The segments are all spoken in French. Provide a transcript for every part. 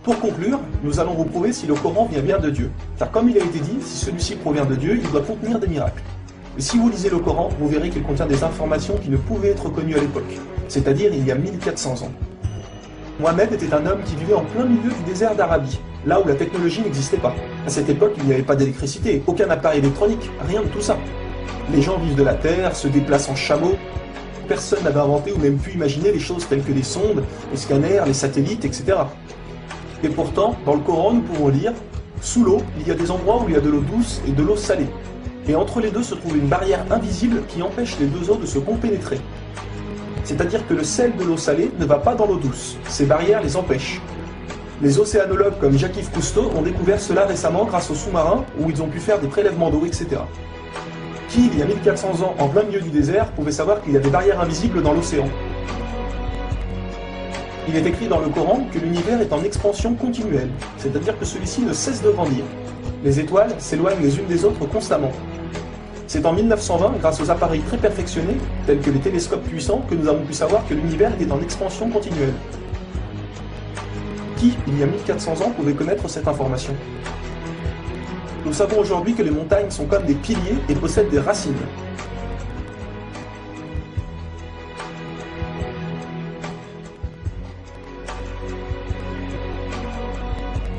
Pour conclure, nous allons vous prouver si le Coran vient bien de Dieu. Car comme il a été dit, si celui-ci provient de Dieu, il doit contenir des miracles. Et si vous lisez le Coran, vous verrez qu'il contient des informations qui ne pouvaient être connues à l'époque, c'est-à-dire il y a 1400 ans. Mohammed était un homme qui vivait en plein milieu du désert d'Arabie, là où la technologie n'existait pas. À cette époque, il n'y avait pas d'électricité, aucun appareil électronique, rien de tout ça. Les gens vivent de la terre, se déplacent en chameau. Personne n'avait inventé ou même pu imaginer les choses telles que les sondes, les scanners, les satellites, etc. Et pourtant, dans le Coran, nous pouvons lire « Sous l'eau, il y a des endroits où il y a de l'eau douce et de l'eau salée. Et entre les deux se trouve une barrière invisible qui empêche les deux eaux de se compénétrer. » C'est-à-dire que le sel de l'eau salée ne va pas dans l'eau douce. Ces barrières les empêchent. Les océanologues comme Jacques-Yves Cousteau ont découvert cela récemment grâce aux sous-marins où ils ont pu faire des prélèvements d'eau, etc. Qui, il y a 1400 ans, en plein milieu du désert, pouvait savoir qu'il y a des barrières invisibles dans l'océan? Il est écrit dans le Coran que l'univers est en expansion continuelle, c'est-à-dire que celui-ci ne cesse de grandir. Les étoiles s'éloignent les unes des autres constamment. C'est en 1920, grâce aux appareils très perfectionnés, tels que les télescopes puissants, que nous avons pu savoir que l'univers est en expansion continuelle. Qui, il y a 1400 ans, pouvait connaître cette information? Nous savons aujourd'hui que les montagnes sont comme des piliers et possèdent des racines.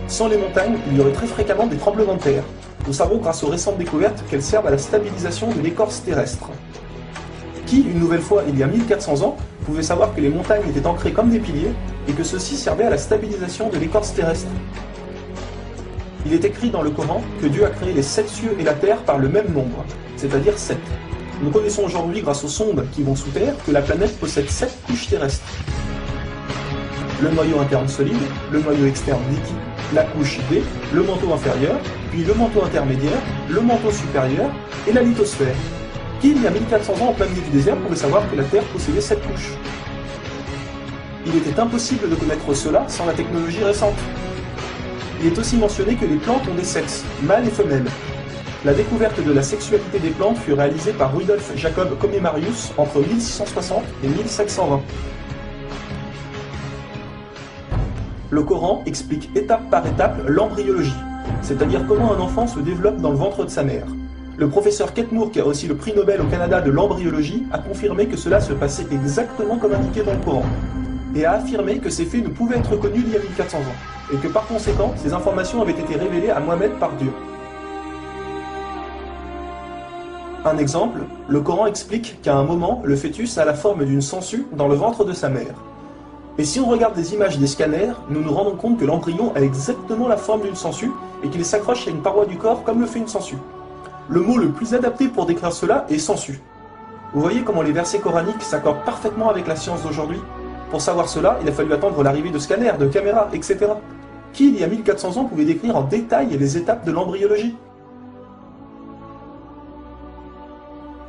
Sans les montagnes, il y aurait très fréquemment des tremblements de terre. Nous savons grâce aux récentes découvertes qu'elles servent à la stabilisation de l'écorce terrestre. Qui, une nouvelle fois, il y a 1400 ans, pouvait savoir que les montagnes étaient ancrées comme des piliers et que ceux-ci servaient à la stabilisation de l'écorce terrestre? Il est écrit dans le Coran que Dieu a créé les 7 cieux et la terre par le même nombre, c'est-à-dire 7. Nous connaissons aujourd'hui, grâce aux sondes qui vont sous terre, que la planète possède 7 couches terrestres. Le noyau interne solide, le noyau externe liquide, la couche D, le manteau inférieur, puis le manteau intermédiaire, le manteau supérieur et la lithosphère. Qui, il y a 1400 ans en plein milieu du désert, pouvait savoir que la Terre possédait 7 couches? Il était impossible de connaître cela sans la technologie récente. Il est aussi mentionné que les plantes ont des sexes, mâles et femelles. La découverte de la sexualité des plantes fut réalisée par Rudolf Jacob Comé-Marius entre 1660 et 1720. Le Coran explique étape par étape l'embryologie, c'est-à-dire comment un enfant se développe dans le ventre de sa mère. Le professeur Ketmour, qui a reçu le prix Nobel au Canada de l'embryologie, a confirmé que cela se passait exactement comme indiqué dans le Coran, et a affirmé que ces faits ne pouvaient être connus il y a 1400 ans, et que par conséquent, ces informations avaient été révélées à Mohammed par Dieu. Un exemple, le Coran explique qu'à un moment, le fœtus a la forme d'une sangsue dans le ventre de sa mère. Et si on regarde des images des scanners, nous nous rendons compte que l'embryon a exactement la forme d'une sangsue et qu'il s'accroche à une paroi du corps comme le fait une sangsue. Le mot le plus adapté pour décrire cela est sangsue. Vous voyez comment les versets coraniques s'accordent parfaitement avec la science d'aujourd'hui? Pour savoir cela, il a fallu attendre l'arrivée de scanners, de caméras, etc. Qui, il y a 1400 ans, pouvait décrire en détail les étapes de l'embryologie?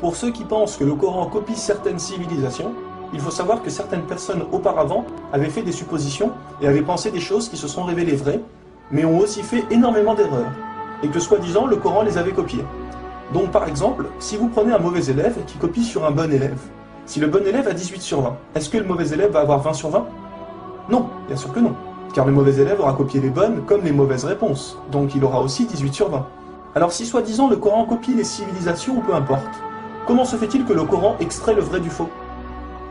Pour ceux qui pensent que le Coran copie certaines civilisations, il faut savoir que certaines personnes auparavant avaient fait des suppositions et avaient pensé des choses qui se sont révélées vraies, mais ont aussi fait énormément d'erreurs, et que soi-disant le Coran les avait copiées. Donc par exemple, si vous prenez un mauvais élève qui copie sur un bon élève, si le bon élève a 18 sur 20, est-ce que le mauvais élève va avoir 20 sur 20? Non, bien sûr que non, car le mauvais élève aura copié les bonnes comme les mauvaises réponses, donc il aura aussi 18 sur 20. Alors si soi-disant le Coran copie les civilisations, ou peu importe, comment se fait-il que le Coran extrait le vrai du faux?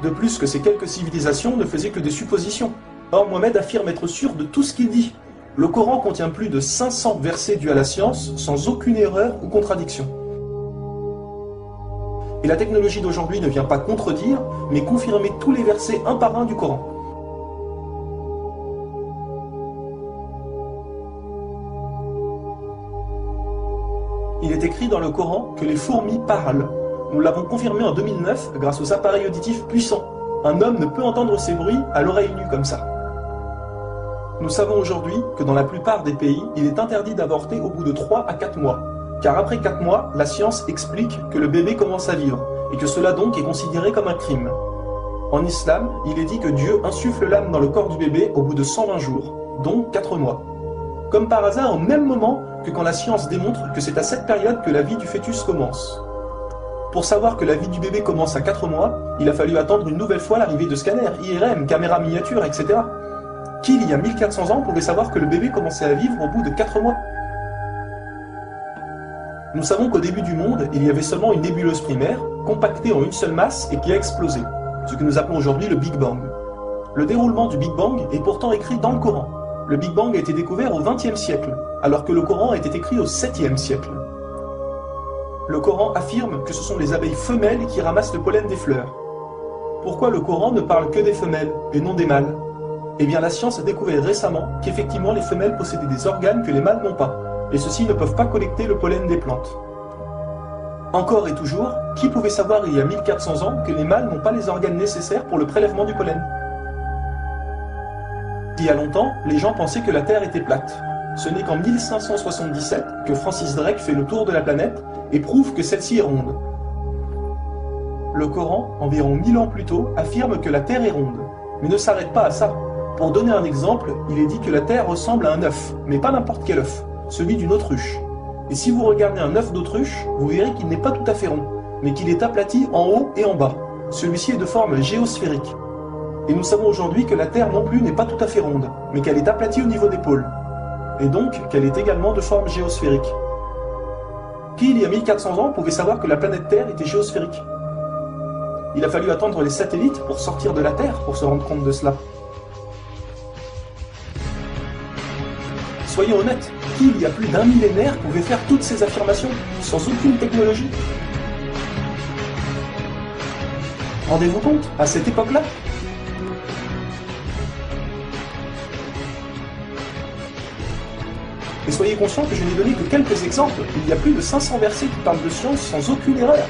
De plus que ces quelques civilisations ne faisaient que des suppositions. Or Mohammed affirme être sûr de tout ce qu'il dit. Le Coran contient plus de 500 versets dus à la science, sans aucune erreur ou contradiction. Et la technologie d'aujourd'hui ne vient pas contredire, mais confirmer tous les versets un par un du Coran. Il est écrit dans le Coran que les fourmis parlent. Nous l'avons confirmé en 2009 grâce aux appareils auditifs puissants. Un homme ne peut entendre ces bruits à l'oreille nue comme ça. Nous savons aujourd'hui que dans la plupart des pays, il est interdit d'avorter au bout de 3 à 4 mois. Car après 4 mois, la science explique que le bébé commence à vivre, et que cela donc est considéré comme un crime. En islam, il est dit que Dieu insuffle l'âme dans le corps du bébé au bout de 120 jours, donc 4 mois. Comme par hasard au même moment que quand la science démontre que c'est à cette période que la vie du fœtus commence. Pour savoir que la vie du bébé commence à 4 mois, il a fallu attendre une nouvelle fois l'arrivée de scanners, IRM, caméras miniatures, etc. Qui, il y a 1400 ans, pouvait savoir que le bébé commençait à vivre au bout de 4 mois? Nous savons qu'au début du monde, il y avait seulement une nébuleuse primaire, compactée en une seule masse et qui a explosé, ce que nous appelons aujourd'hui le Big Bang. Le déroulement du Big Bang est pourtant écrit dans le Coran. Le Big Bang a été découvert au XXe siècle, alors que le Coran a été écrit au 7e siècle. Le Coran affirme que ce sont les abeilles femelles qui ramassent le pollen des fleurs. Pourquoi le Coran ne parle que des femelles et non des mâles? Eh bien, la science a découvert récemment qu'effectivement les femelles possédaient des organes que les mâles n'ont pas, et ceux-ci ne peuvent pas collecter le pollen des plantes. Encore et toujours, qui pouvait savoir il y a 1400 ans que les mâles n'ont pas les organes nécessaires pour le prélèvement du pollen? Il y a longtemps, les gens pensaient que la Terre était plate. Ce n'est qu'en 1577 que Francis Drake fait le tour de la planète et prouve que celle-ci est ronde. Le Coran, environ 1000 ans plus tôt, affirme que la Terre est ronde, mais ne s'arrête pas à ça. Pour donner un exemple, il est dit que la Terre ressemble à un œuf, mais pas n'importe quel œuf, celui d'une autruche. Et si vous regardez un œuf d'autruche, vous verrez qu'il n'est pas tout à fait rond, mais qu'il est aplati en haut et en bas. Celui-ci est de forme géosphérique. Et nous savons aujourd'hui que la Terre non plus n'est pas tout à fait ronde, mais qu'elle est aplatie au niveau des pôles. Et donc qu'elle est également de forme géosphérique. Qui, il y a 1400 ans, pouvait savoir que la planète Terre était géosphérique? Il a fallu attendre les satellites pour sortir de la Terre pour se rendre compte de cela. Soyons honnêtes, qui, il y a plus d'un millénaire, pouvait faire toutes ces affirmations sans aucune technologie? Rendez-vous compte, à cette époque-là? Et soyez conscients que je n'ai donné que quelques exemples. Il y a plus de 500 versets qui parlent de science sans aucune erreur.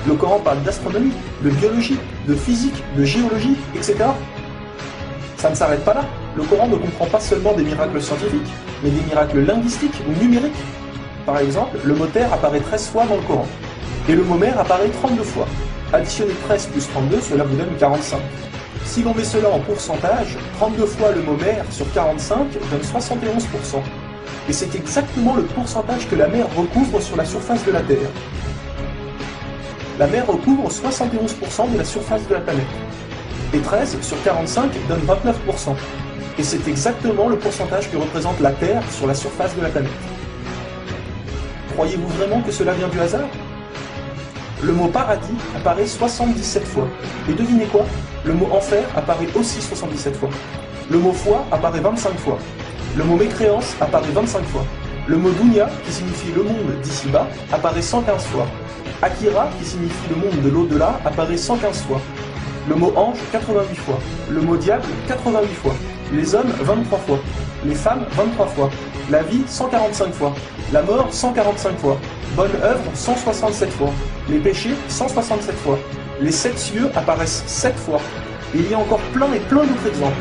Le Coran parle d'astronomie, de biologie, de physique, de géologie, etc. Ça ne s'arrête pas là. Le Coran ne comprend pas seulement des miracles scientifiques, mais des miracles linguistiques ou numériques. Par exemple, le mot terre apparaît 13 fois dans le Coran, et le mot mer apparaît 32 fois. Additionnez 13 plus 32, cela vous donne 45. Si l'on met cela en pourcentage, 32 fois le mot mer sur 45 donne 71%. Et c'est exactement le pourcentage que la mer recouvre sur la surface de la Terre. La mer recouvre 71% de la surface de la planète. Et 13 sur 45 donne 29%. Et c'est exactement le pourcentage que représente la Terre sur la surface de la planète. Croyez-vous vraiment que cela vient du hasard? Le mot paradis apparaît 77 fois. Et devinez quoi? Le mot enfer apparaît aussi 77 fois. Le mot foi apparaît 25 fois. Le mot mécréance apparaît 25 fois. Le mot dunya, qui signifie le monde d'ici-bas, apparaît 115 fois. Akira, qui signifie le monde de l'au-delà, apparaît 115 fois. Le mot ange, 88 fois. Le mot diable, 88 fois. Les hommes, 23 fois. Les femmes, 23 fois. La vie, 145 fois. La mort, 145 fois. Bonne œuvre, 167 fois. Les péchés, 167 fois. Les 7 cieux apparaissent 7 fois. Et il y a encore plein et plein d'autres exemples.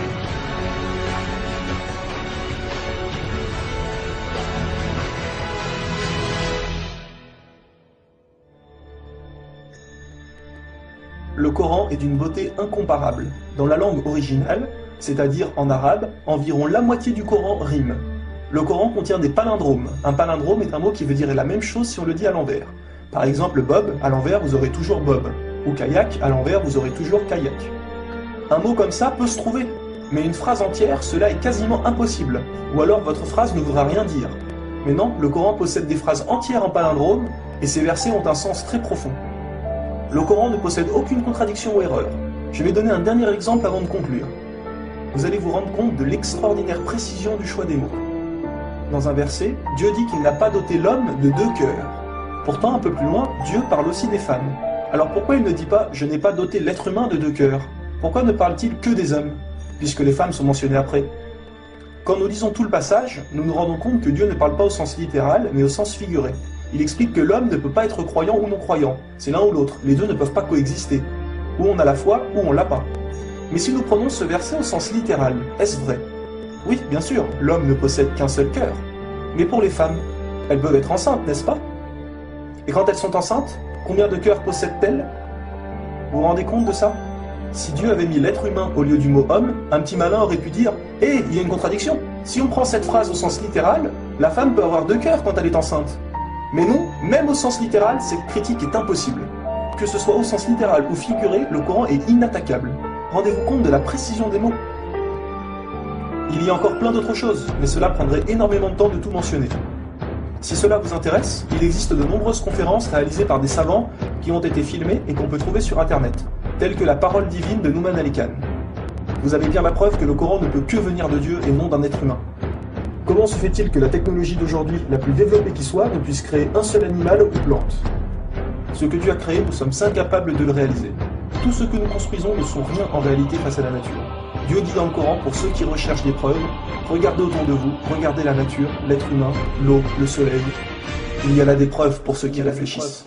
Le Coran est d'une beauté incomparable. Dans la langue originale, c'est-à-dire en arabe, environ la moitié du Coran rime. Le Coran contient des palindromes. Un palindrome est un mot qui veut dire la même chose si on le dit à l'envers. Par exemple, Bob, à l'envers, vous aurez toujours Bob. Ou kayak, à l'envers, vous aurez toujours kayak. Un mot comme ça peut se trouver, mais une phrase entière, cela est quasiment impossible. Ou alors votre phrase ne voudra rien dire. Mais non, le Coran possède des phrases entières en palindrome, et ces versets ont un sens très profond. Le Coran ne possède aucune contradiction ou erreur. Je vais donner un dernier exemple avant de conclure. Vous allez vous rendre compte de l'extraordinaire précision du choix des mots. Dans un verset, Dieu dit qu'il n'a pas doté l'homme de 2 cœurs. Pourtant, un peu plus loin, Dieu parle aussi des femmes. Alors pourquoi il ne dit pas « je n'ai pas doté l'être humain de 2 cœurs » Pourquoi ne parle-t-il que des hommes, puisque les femmes sont mentionnées après? Quand nous lisons tout le passage, nous nous rendons compte que Dieu ne parle pas au sens littéral, mais au sens figuré. Il explique que l'homme ne peut pas être croyant ou non-croyant, c'est l'un ou l'autre, les deux ne peuvent pas coexister. Ou on a la foi, ou on l'a pas. Mais si nous prenons ce verset au sens littéral, est-ce vrai? Oui, bien sûr, l'homme ne possède qu'un seul cœur. Mais pour les femmes, elles peuvent être enceintes, n'est-ce pas? Et quand elles sont enceintes, combien de cœurs possèdent-elles? Vous vous rendez compte de ça? Si Dieu avait mis l'être humain au lieu du mot homme, un petit malin aurait pu dire « Hé, il y a une contradiction. Si on prend cette phrase au sens littéral, la femme peut avoir 2 cœurs quand elle est enceinte. » Mais non, même au sens littéral, cette critique est impossible. Que ce soit au sens littéral ou figuré, le Coran est inattaquable. Rendez-vous compte de la précision des mots. Il y a encore plein d'autres choses, mais cela prendrait énormément de temps de tout mentionner. Si cela vous intéresse, il existe de nombreuses conférences réalisées par des savants qui ont été filmées et qu'on peut trouver sur internet, telles que la parole divine de Nouman Ali Khan. Vous avez bien la preuve que le Coran ne peut que venir de Dieu et non d'un être humain. Comment se fait-il que la technologie d'aujourd'hui, la plus développée qui soit, ne puisse créer un seul animal ou plante? Ce que Dieu a créé, nous sommes incapables de le réaliser. Tout ce que nous construisons ne sont rien en réalité face à la nature. Dieu dit dans le Coran, pour ceux qui recherchent des preuves, regardez autour de vous, regardez la nature, l'être humain, l'eau, le soleil. Il y a là des preuves pour ceux qui réfléchissent.